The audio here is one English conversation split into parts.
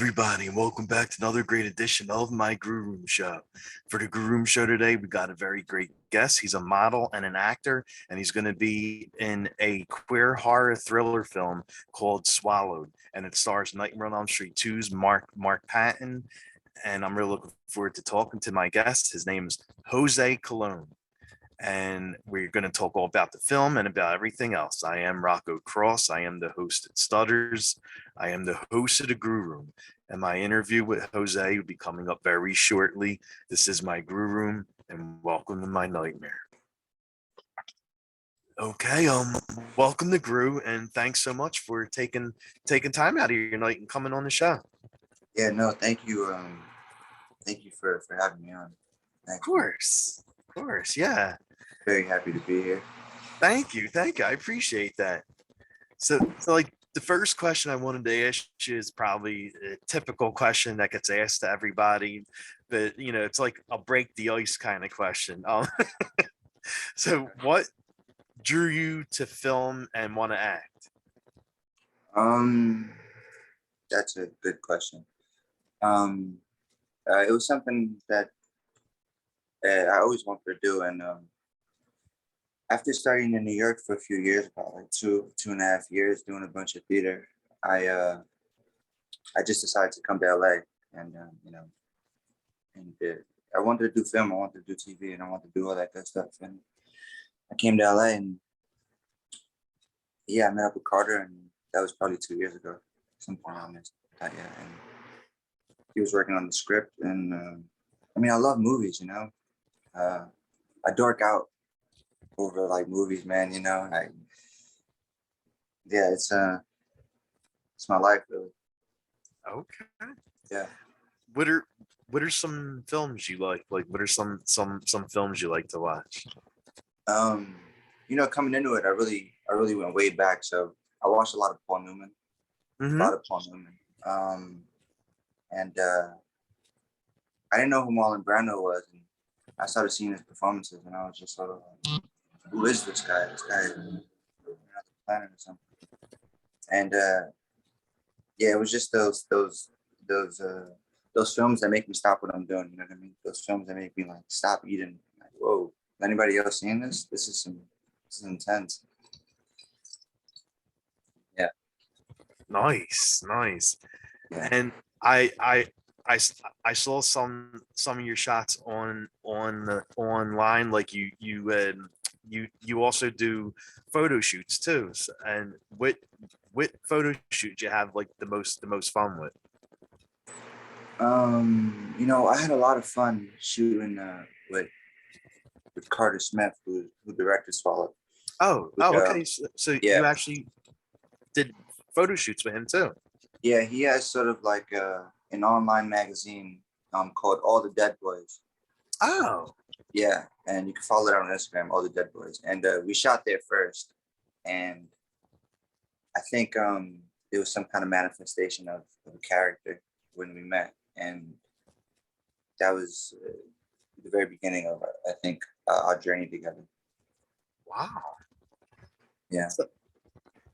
everybody, and welcome back to another great edition of my Grue Rume Show. For the Grue Rume Show today, we got a very great guest. He's a model and an actor, and he's going to be in a queer horror thriller film called Swallowed, and it stars Nightmare on Elm Street 2's Mark Patton. And I'm really looking forward to talking to my guest. His name is Jose Colon, and we're going to talk all about the film and about everything else. I am Rocco Cross. I am the host at Stutters. I am the host of the Grue Room, and my interview with Jose will be coming up very shortly. This is my Grue Room, and welcome to my nightmare. Okay, welcome to Grue, and thanks so much for taking time out of your night and coming on the show. Yeah, no, thank you. Thank you for having me on. Of course, yeah. Very happy to be here. Thank you. I appreciate that. So like the first question I wanted to ask you is probably a typical question that gets asked to everybody, but it's like a break the ice kind of question. So what drew you to film and want to act? That's a good question. It was something that I always wanted to do, and after studying in New York for a few years, about like two and a half years, doing a bunch of theater, I just decided to come to LA, and I wanted to do film, I wanted to do TV, and I wanted to do all that good stuff. And I came to LA, and I met up with Carter, and that was probably 2 years ago, some point on this. And he was working on the script, and I love movies, I dork out over like movies, man. It's my life, really. Okay. Yeah. What are some films you like? Like, what are some films you like to watch? Coming into it, I really went way back. So I watched a lot of Paul Newman. And I didn't know who Marlon Brando was, and I started seeing his performances, and I was just sort of like, who is this guy? This guy is on the planet or something. And it was just those films that make me stop what I'm doing. You know what I mean? Those films that make me like stop eating. Like, whoa, anybody else seeing this? This is intense. Yeah. Nice. Yeah. And I saw some of your shots online. Like you also do photo shoots too. And what photo shoot you have like the most fun with? I had a lot of fun shooting with Carter Smith, who directed Swallowed. Okay. So you actually did photo shoots with him too? Yeah, he has sort of like an online magazine called All the Dead Boys. Oh. Yeah, and you can follow that on Instagram, All the Dead Boys. And we shot there first, and I think it was some kind of manifestation of a character when we met, and that was the very beginning of, I think, our journey together. Wow. Yeah.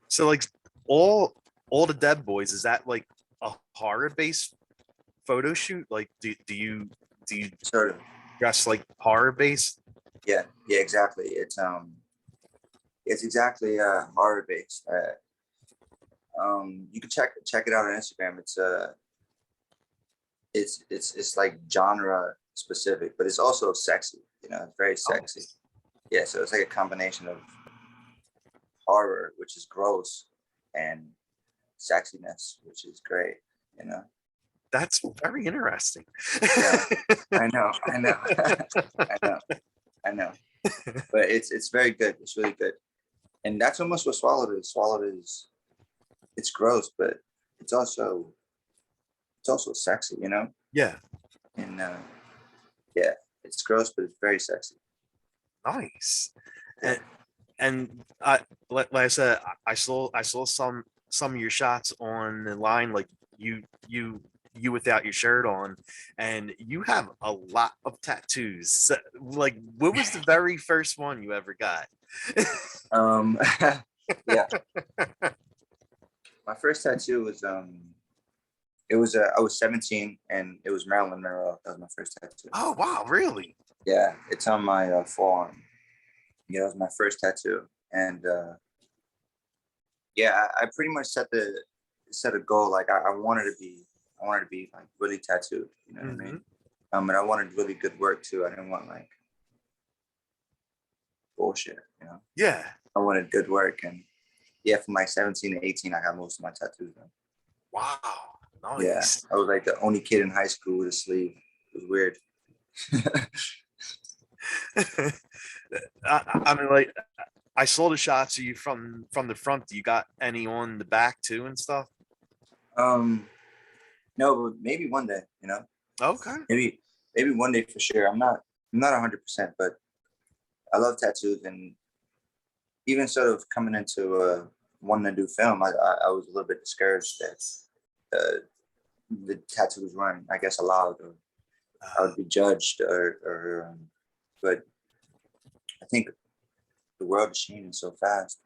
So like all the Dead Boys, is that like a horror based photo shoot? Like do you sort of dress like horror based? Yeah, exactly. It's exactly horror based. You can check it out on Instagram. It's like genre specific, but it's also sexy. It's very sexy. Yeah, so it's like a combination of horror, which is gross, and sexiness, which is great. That's very interesting. Yeah, I know. I know. But it's very good. It's really good. And that's almost what Swallowed is. Swallowed is, it's gross, but it's also sexy, Yeah. And it's gross, but it's very sexy. Nice. Yeah. And like I said, I saw some of your shots on the line, like you without your shirt on, and you have a lot of tattoos. So, like, what was the very first one you ever got? Yeah. My first tattoo was It was I was 17, and it was Marilyn Monroe. That was my first tattoo. Oh wow, really? Yeah, it's on my forearm. Yeah, it was my first tattoo, and yeah, I pretty much set a goal. Like I wanted to be like really tattooed. You know what I mean? And I wanted really good work too. I didn't want like bullshit. You know? Yeah. I wanted good work, and yeah, from like 17 to 18, I got most of my tattoos done. Wow. Yeah, Nice. I was like the only kid in high school with a sleeve. It was weird. I mean, like, I saw the shots of you from the front. Do you got any on the back too and stuff? um, no, but maybe one day. You know, Okay. maybe one day for sure. I'm not 100%, but I love tattoos, and even sort of coming into wanting to do film, I was a little bit discouraged that the tattoos weren't, I guess, allowed, or I would be judged, but I think the world is changing so fast.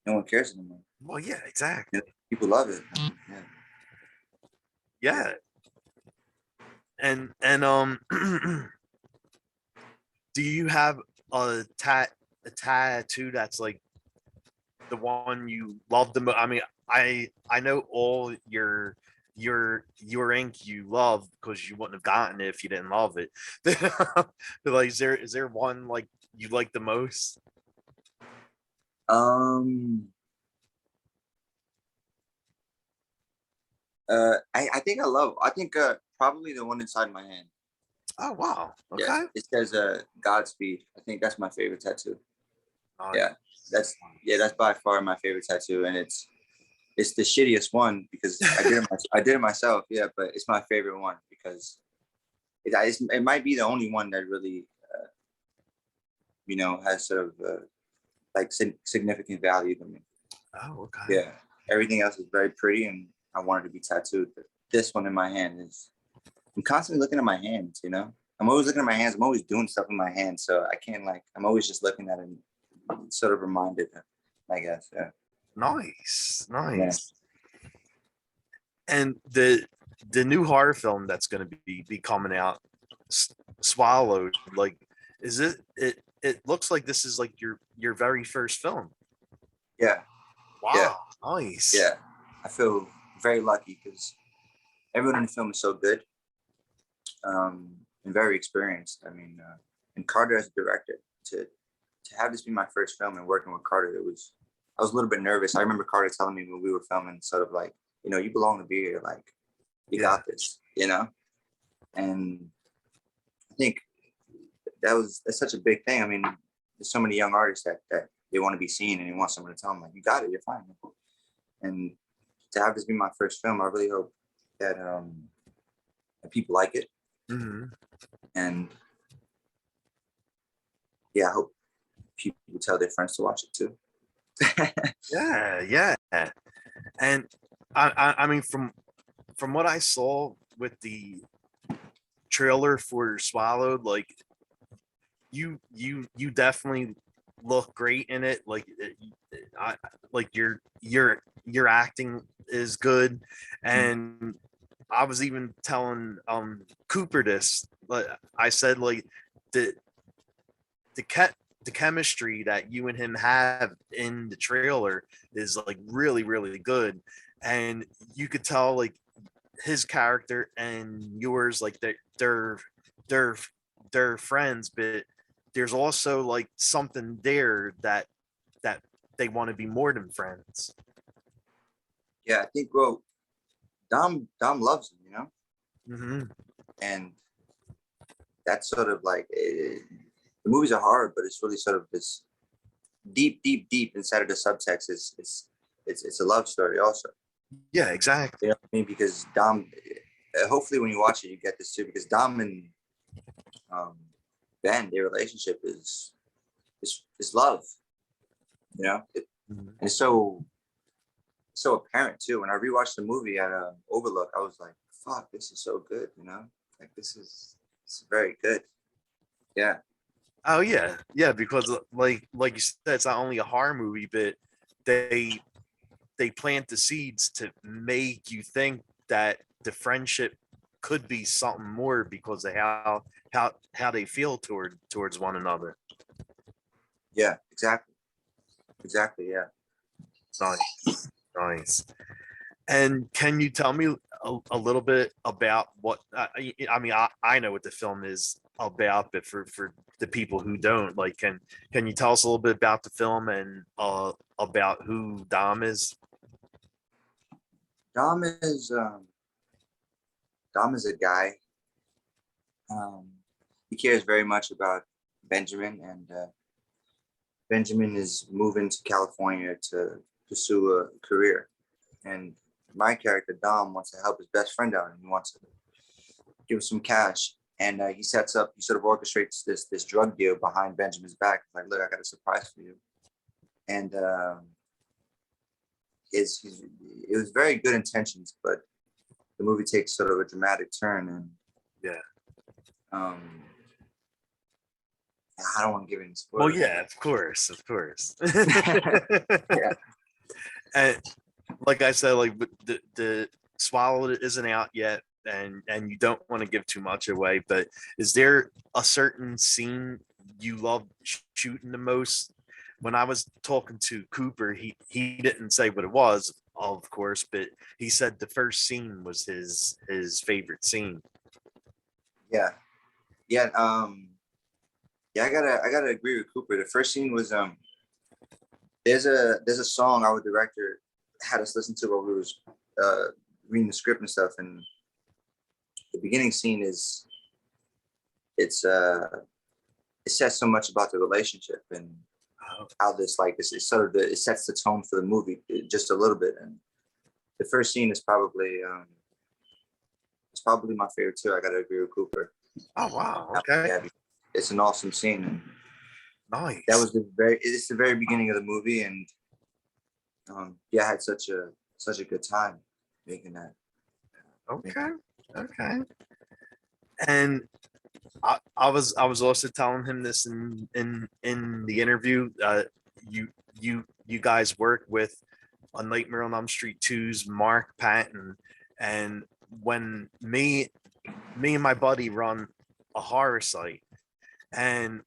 No one cares anymore. Well, yeah, exactly. You know, people love it. Yeah. Yeah. And do you have a tattoo that's like the one you love the most? I mean, I know all your ink you love because you wouldn't have gotten it if you didn't love it. But like, is there one like you like the most? Um. I think probably the one inside my hand. Oh wow. Yeah. Okay. It says Godspeed. I think that's my favorite tattoo. Nice. Yeah. That's by far my favorite tattoo, and it's the shittiest one because I did it myself. Yeah, but it's my favorite one because it might be the only one that really has sort of like significant value to me. Oh, okay. Yeah. Everything else is very pretty, and I wanted to be tattooed. But this one in my hand is. I'm constantly looking at my hands. You know, I'm always looking at my hands. I'm always doing stuff in my hands, so I can't like. I'm always just looking at it and sort of reminded. I guess. Yeah. Nice. Yeah. Nice. And the new horror film that's going to be coming out, Swallowed. Like, is it looks like this is like your very first film. Yeah. Wow. Nice. Yeah. I feel very lucky because everyone in the film is so good, and very experienced. I mean, and Carter as a director, to have this be my first film and working with Carter, I was a little bit nervous. I remember Carter telling me when we were filming, sort of like, you belong to be here. Like, you got this, And I think that's such a big thing. I mean, there's so many young artists that they want to be seen, and they want someone to tell them like, you got it, you're fine. And to have this be my first film, I really hope that people like it. Mm-hmm. And yeah, I hope people tell their friends to watch it too. Yeah. And I mean, from what I saw with the trailer for Swallowed, like you definitely look great in it. Like, like your acting is good, and I was even telling Cooper this, but I said like the the chemistry that you and him have in the trailer is like really really good, and you could tell like his character and yours, like they're they're friends, but there's also like something there that they want to be more than friends. Yeah, I think Dom loves him, Mm-hmm. and that's sort of like the movies are hard, but it's really sort of this deep inside of the subtext it's a love story also. Yeah, exactly. You know what I mean? Because Dom, hopefully when you watch it, you get this too. Because Dom and Ben, their relationship is love. It's so apparent too. When I rewatched the movie at Overlook, I was like, "Fuck, this is so good." Like this is very good. Yeah. Oh yeah, because like you said, it's not only a horror movie, but they plant the seeds to make you think that the friendship could be something more because of how they feel towards one another. Yeah, exactly. Yeah. Nice, nice. And can you tell me a little bit about what I mean? I know what the film is about, but for the people who don't, like, can you tell us a little bit about the film and about who Dom is? Dom is um, Dom is a guy. Um, he cares very much about Benjamin, and Benjamin is moving to California to pursue a career. And my character Dom wants to help his best friend out, and he wants to give him some cash. And he sort of orchestrates this drug deal behind Benjamin's back. Like, look, I got a surprise for you. And it was very good intentions, but the movie takes sort of a dramatic turn, and Yeah. um, I don't want to give any Well, spoilers. yeah, of course. Yeah. And like I said, like the Swallowed isn't out yet, and you don't want to give too much away. But is there a certain scene you love shooting the most? When I was talking to Cooper, he didn't say what it was, of course, but he said the first scene was his favorite scene. Yeah, yeah, yeah. I gotta agree with Cooper. The first scene was there's a song our director had us listen to while we was reading the script and stuff, and the beginning scene is it's it says so much about the relationship and how this is sort of it sets the tone for the movie just a little bit. And the first scene is probably it's probably my favorite too. I gotta agree with Cooper. Oh wow, okay, Yeah, it's an awesome scene. And nice. that was it's the very beginning of the movie, and yeah, I had such a good time making that. Okay. And I was also telling him this in the interview. You guys work with on Nightmare on Elm Street 2's Mark Patton, and when me and my buddy run a horror site, and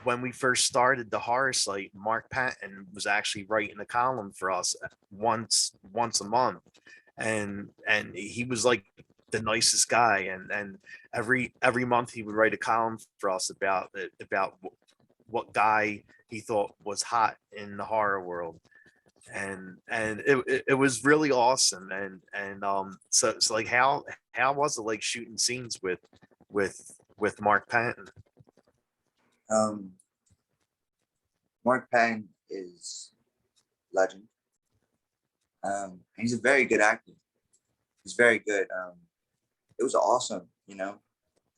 when we first started the horror site, Mark Patton was actually writing a column for us once a month, and he was like the nicest guy, and every month he would write a column for us about what guy he thought was hot in the horror world, and it was really awesome. And so it's like how was it like shooting scenes with Mark Patton? Um, Mark Patton is legend. He's a very good actor. He's very good. It was awesome, you know.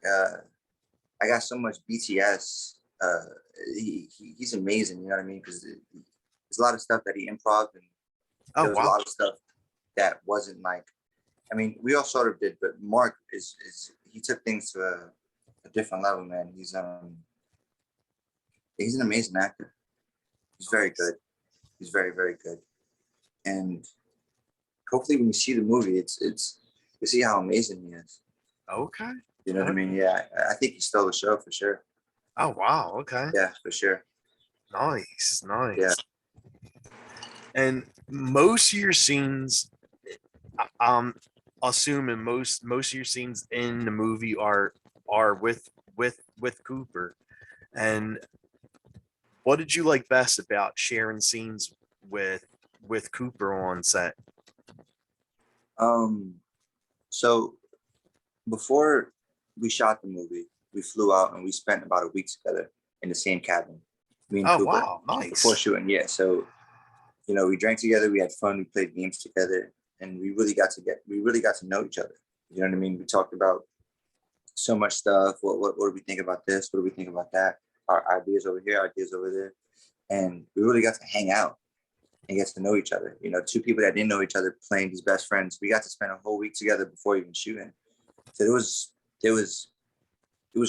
I got so much BTS. He's amazing, you know what I mean? Because there's a lot of stuff that he improv, and there Oh was a wow. lot of stuff that wasn't like. I mean, we all sort of did, but Mark is he took things to a different level, man. He's an amazing actor. He's very good. He's very, very good. And hopefully, when you see the movie, it's you see how amazing he is. Okay. You know what I mean? Yeah, I think he stole the show for sure. Oh wow. Okay. Yeah, for sure. Nice. Yeah. And most of your scenes, um, assuming most of your scenes in the movie are with Cooper. And what did you like best about sharing scenes with Cooper on set? So before we shot the movie, we flew out and we spent about a week together in the same cabin, me and Oh Cooper, wow, nice. before shooting. Yeah, so you know, we drank together, we had fun, we played games together, and we really got to know each other. You know what I mean? We talked about so much stuff. What do we think about this? What do we think about that? Our ideas over here, ideas over there, and we really got to hang out and get to know each other. You know, two people that didn't know each other playing these best friends. We got to spend a whole week together before even shooting. So it was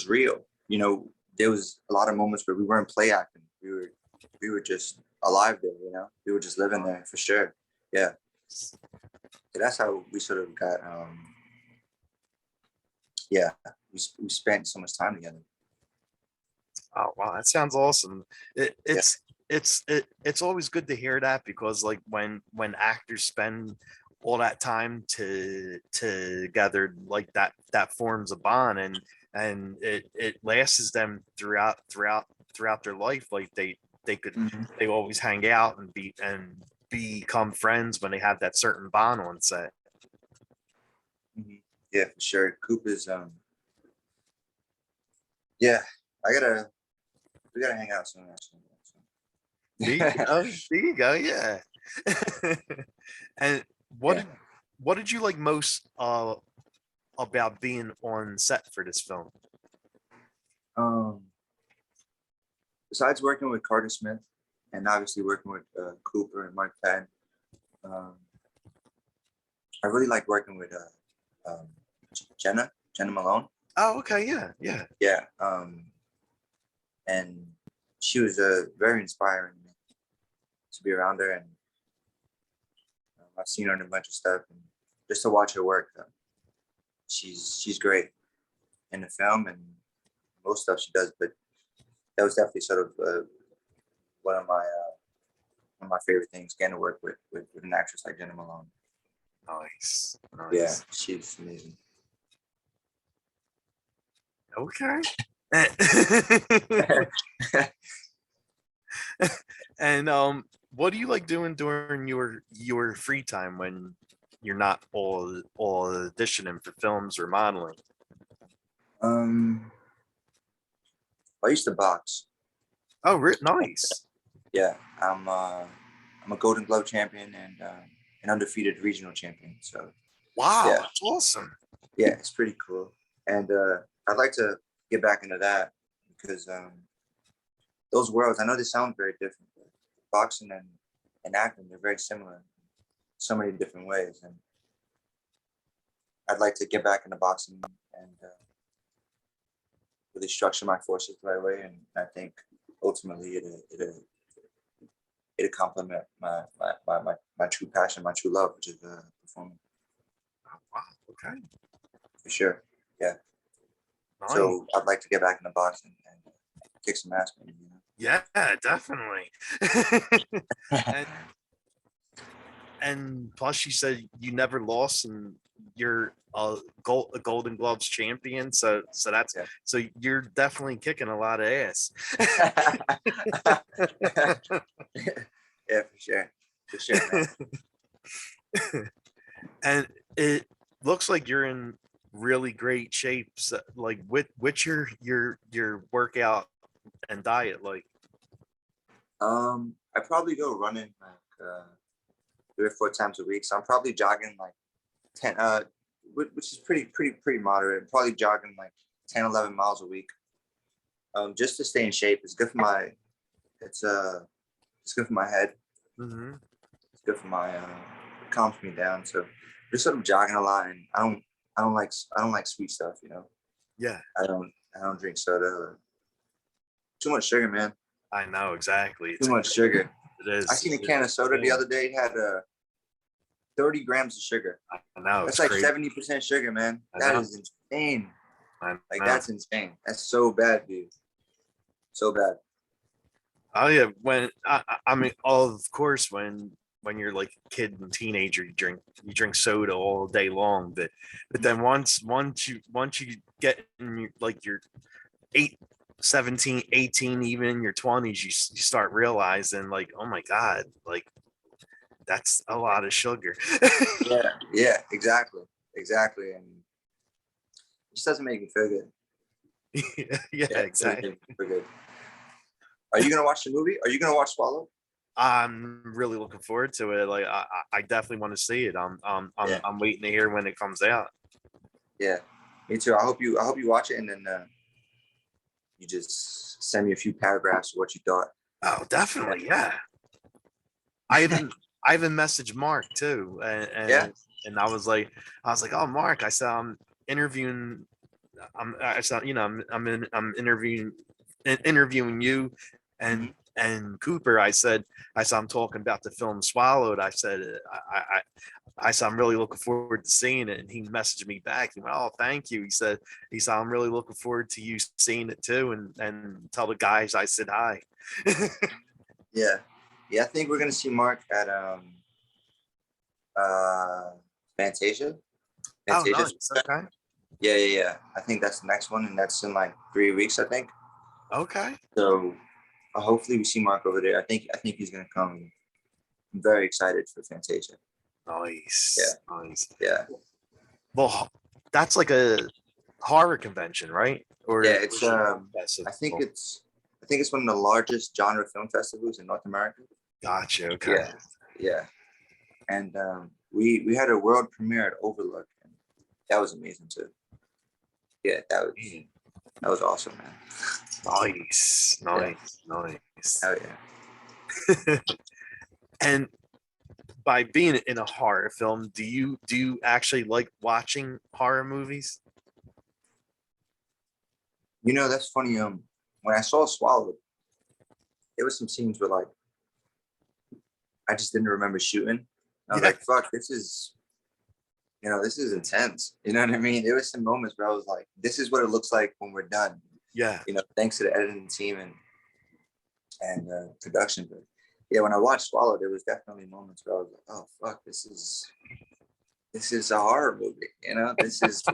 real. You know, there was a lot of moments where we weren't play acting. We were just alive there. You know, we were just living there for sure. Yeah. So that's how we sort of got Yeah, we spent so much time together. Oh wow, that sounds awesome. It, Yeah. it's always good to hear that, because like when actors spend all that time together, like that forms a bond, and it lasts them throughout their life. Like Mhm. they always hang out and become friends when they have that certain bond on set. Mhm. Yeah, for sure. Coop is yeah, I gotta we gotta hang out soon actually. There you go. There you go. Yeah. And what Yeah. did what did you like most about being on set for this film? Um, Besides working with Carter Smith and obviously working with Cooper and Mark Patton, um, I really like working with Jenna Malone. Oh, okay. Yeah. Yeah. Yeah, and she was very inspiring to be around her, and I've seen her in a bunch of stuff, and just to watch her work, she's great in the film and most stuff she does. But that was definitely sort of one of my favorite things, getting to work with an actress like Jenna Malone. Nice. Yeah, Nice. she's amazing. Okay. And what do you like doing during your free time when you're not all auditioning for films or modeling? um, I used to box. Oh, nice. Yeah, I'm a Golden Glove champion and an undefeated regional champion. So Wow, yeah, that's awesome. yeah, it's pretty cool. And I'd like to get back into that because those worlds, I know they sound very different, but boxing and acting, they're very similar in so many different ways. And I'd like to get back into boxing and really structure my forces the right way. And I think ultimately it'll complement my true passion, my true love, which is performing. Oh, wow. Okay. For sure. Yeah. Nice. So I'd like to get back in the boxing and kick some ass, maybe. Yeah, definitely. and and plus, you said you never lost, and you're a Golden Gloves champion. So that's Yeah. so you're definitely kicking a lot of ass. Yeah, for sure. For sure, man. And it looks like you're in really great shape. So, like, what's your workout and diet like? I probably go running like 3 or 4 times a week. So I'm probably jogging like 10 which is pretty moderate. I'm probably jogging like 10, 11 miles a week. Just to stay in shape. It's good for my it's uh it's good for my head. Mm-hmm. It's good for my it calms me down. So just sort of jogging a lot, and I don't like sweet stuff, you know. Yeah, I don't drink soda or too much sugar, man. I know exactly. Too much sugar. It I is. seen a can of soda the other day. It had 30 grams of sugar. I know That's it's like crazy. 70% sugar, man. I That know. is insane. I Like know. that's insane. That's so bad, dude. So bad. Oh yeah, I mean, of course, when you're like a kid and teenager, you drink soda all day long. But then once you get in like your 8, 17, 18, even in your 20s, you start realizing like, oh my God, like that's a lot of sugar. Yeah, yeah, exactly. Exactly. And it just doesn't make me feel good. Yeah, Yeah, it doesn't exactly. make me feel good. Are you gonna watch the movie? Are you gonna watch Swallow? I'm really looking forward to it. Like I definitely want to see it. Yeah, I'm waiting to hear when it comes out. yeah. Me too. I hope you watch it and then you just send me a few paragraphs of what you thought. Oh, definitely. Yeah. I even I even messaged Mark too, Yeah. and I was like, oh Mark, I said I'm interviewing, I said I'm interviewing you Hmm. and Cooper. I said I'm talking about the film Swallowed. I said I said, I'm really looking forward to seeing it. And he messaged me back. He went, oh, thank you. He said, I'm really looking forward to you seeing it too. And tell the guys I said hi. Yeah. Yeah, I think we're gonna see Mark at uh Fantasia. Oh, Fantasia. nice. Okay. Yeah. I think that's the next one, and that's in like 3 weeks, I think. Okay. So hopefully we see Mark over there. I think he's gonna come. I'm very excited for Fantasia. Yeah, Nice. Nice. yeah, Well, that's like a horror convention, right? yeah. Or It's I think festival. it's one of the largest genre film festivals in North America. Gotcha. Okay. Yeah, yeah. And we had a world premiere at Overlook, and that was amazing too. Yeah, that was awesome, man. Nice. Yeah, Nice. Nice. hell yeah. And by being in a horror film, do you actually like watching horror movies? You know, that's funny. When I saw Swallowed, there was some scenes where like I just didn't remember shooting. I was Yeah. like, fuck, this is intense. You know what I mean? There was some moments where I was like, this is what it looks like when we're done. Yeah. Thanks to the editing team and production. But yeah, when I watched Swallow, there was definitely moments where I was like, oh fuck, this is a horror movie.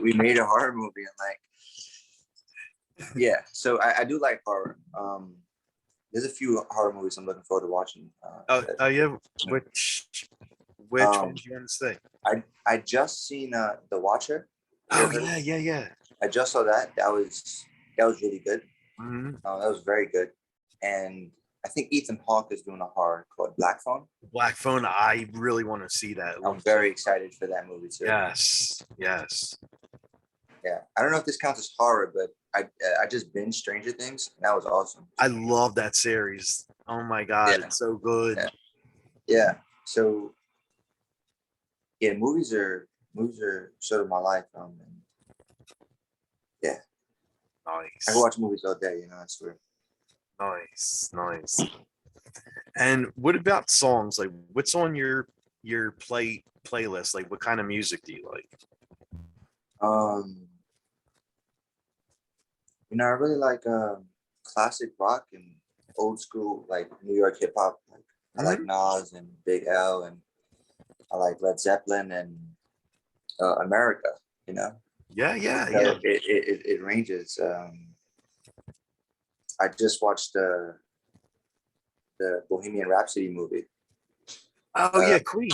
We made a horror movie, and like, yeah. So I do like horror. There's a few horror movies I'm looking forward to watching. Oh yeah. Which Um, one do you want to say? I just seen The Watcher. Oh yeah. I just saw that. That was really good. Mhm. That was very good. And I think Ethan Hawke is doing a horror called Black Phone. Black Phone. I really want to see that. I'm very excited for that movie too. Yes. Yes. Yeah. I don't know if this counts as horror, but I just binged Stranger Things, and that was awesome. I love that series. Oh my god, Yeah. it's so good. Yeah. Yeah. So yeah, movies are sort of my life. And yeah, I Nice. can watch movies all day. I swear. Nice. And what about songs? Like, what's on your playlist? Like, what kind of music do you like? Um, I really like classic rock and old school like New York hip hop. Like I like Mhm. Nas and Big L, and I like Led Zeppelin and America. So Yeah. it ranges. I just watched the Bohemian Rhapsody movie. Oh yeah, Queen.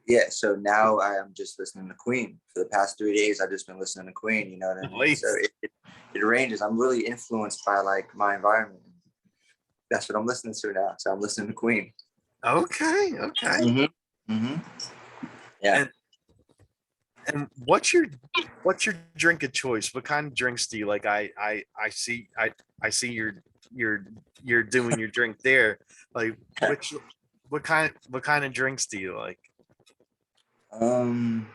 Yeah, so now I am just listening to Queen. For the past 3 days, I've just been listening to Queen. You know what I mean? So Nice. it ranges. I'm really influenced by like my environment. That's what I'm listening to now. So I'm listening to Queen. Okay. Mm-hmm. Yeah. And and what's your drink of choice? What kind of drinks do you like? I see you're doing your drink there. Like what kind of drinks do you like? Um,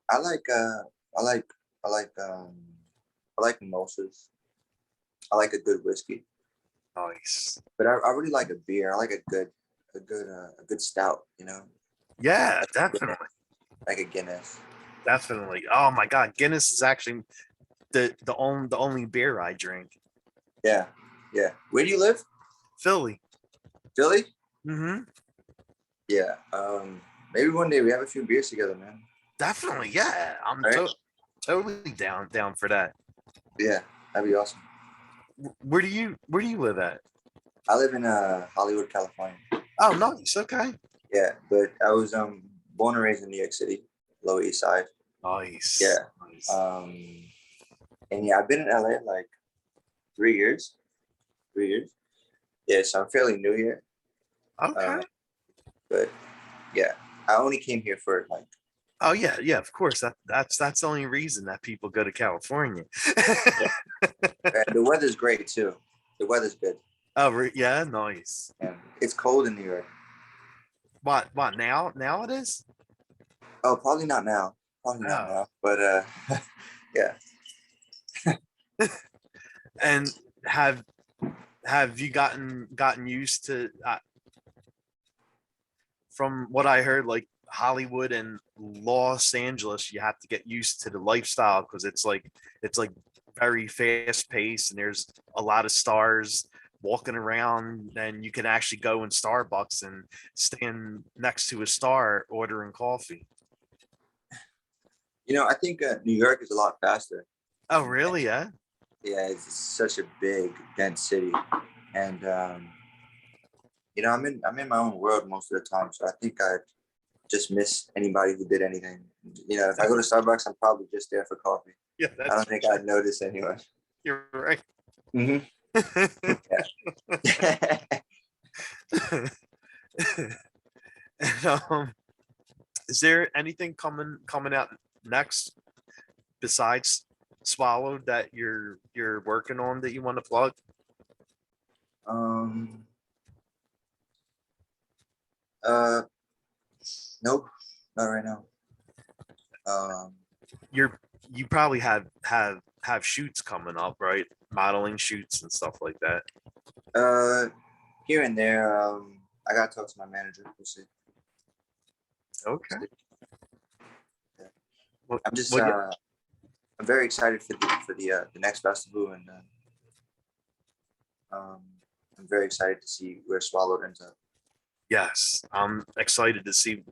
I like I like I like I like mimosas. I like a good whiskey, Nice. but I really like a beer. I like a good stout. Yeah, Like definitely. like a Guinness. Definitely. Oh my God, Guinness is actually the only beer I drink. Yeah, yeah. Where do you live? Philly. Philly? Mm-hmm. Yeah. Maybe one day we have a few beers together, man. Definitely. Yeah, I'm All right. totally down for that. Yeah, that'd be awesome. Where do you live at? I live in Hollywood, California. Oh, nice. Okay. Yeah, but I was born and raised in New York City, Lower East Side. Nice. Yeah. Nice. And yeah, I've been in LA like 3 years. 3 years. Yeah, so I'm fairly new here. Okay. Uh, but yeah, I only came here for like. Oh yeah. Of course. That's the only reason that people go to California. Yeah. And the weather's great too. The weather's good. Oh yeah. Nice. And it's cold in New York. What now? Now it is. Oh, probably not now. Probably not Oh. now. But yeah. And have you gotten used to from what I heard, like Hollywood and Los Angeles, you have to get used to the lifestyle because it's like very fast paced and there's a lot of stars walking around, and you can actually go in Starbucks and stand next to a star ordering coffee. I think New York is a lot faster. Oh, really? Yeah. Yeah, it's such a big, dense city, and I'm in my own world most of the time, so I think I just miss anybody who did anything. If I go to Starbucks, I'm probably just there for coffee. Yeah, I don't think I'd notice anyone. you're right. Hmm. Yeah. And, is there anything coming out next besides Swallowed that you're working on that you want to plug? um. Uh. Nope. Not right now. Um. You probably have shoots coming up, right? Modeling shoots and stuff like that. Here and there. I gotta talk to my manager. We'll see. Okay. Yeah. What, I'm just. what, I'm very excited for the next festival, and I'm very excited to see where Swallowed ends up. yes, I'm excited to see.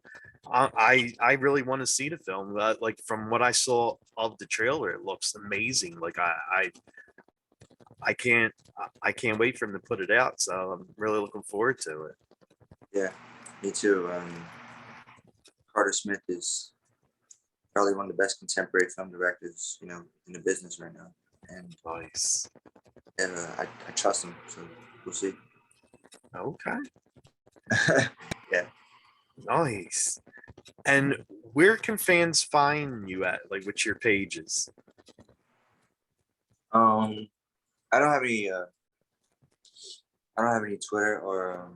I really want to see the film. Like from what I saw of the trailer, it looks amazing. Like I can't I can't wait for him to put it out. So I'm really looking forward to it. Yeah, me too. Carter Smith is probably one of the best contemporary film directors, in the business right now, and Nice. I trust him. So we'll see. Okay. Yeah. Nice. And where can fans find you at, like with your pages? I don't have any. I don't have any Twitter or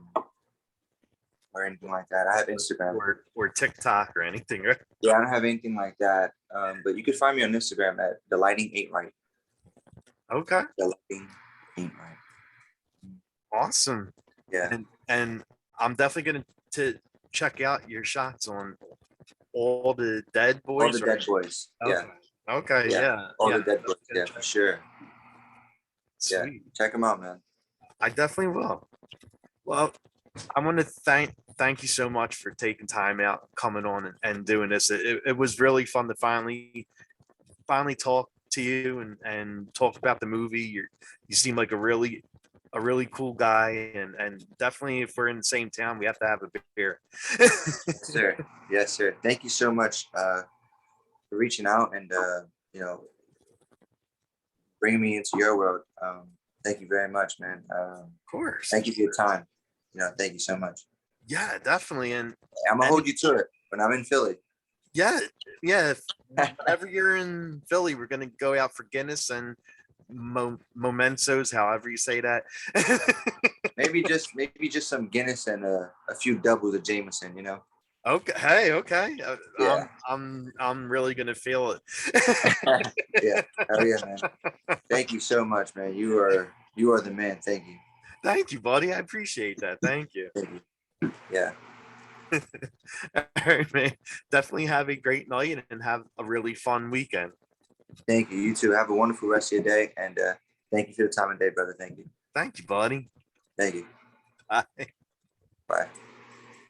anything like that. I have Instagram. Or TikTok or anything, right? Yeah, I don't have anything like that. But you can find me on Instagram at the lighting ain't right. Okay. The lighting ain't right. Awesome. Yeah. And I'm definitely gonna to check out your shots on all the Dead All Boys. the Dead Boys. Yeah. Okay. Okay. Yeah. Yeah. All yeah. the Dead Boys. Yeah, for sure. Yeah. Sweet. Check them out, man. I definitely will. Well, I want to thank you so much for taking time out, coming on and doing this. It was really fun to finally talk to you and talk about the movie. You seem like a really cool guy, and definitely if we're in the same town, we have to have a beer. Yes, sir. Yes, sir. Thank you so much for reaching out and bringing me into your world. Thank you very much, man. Of course. Thank you for your time. Thank you so much. Yeah, definitely. And I'm gonna hold you to it when I'm in Philly. yeah, whenever you're in Philly, we're gonna go out for Guinness and mementos, however you say that. maybe just some Guinness and a few doubles of Jameson. Okay. Hey, okay. Yeah. I'm really gonna feel it. Yeah. Oh yeah, man. Thank you so much, man. You are the man. Thank you. Thank you, buddy. I appreciate that. Thank you. Thank you. Yeah. All right, man. Definitely have a great night and have a really fun weekend. Thank you. You too. Have a wonderful rest of your day, and thank you for the time of day, brother. Thank you. Thank you, buddy. Thank you. Bye. Bye.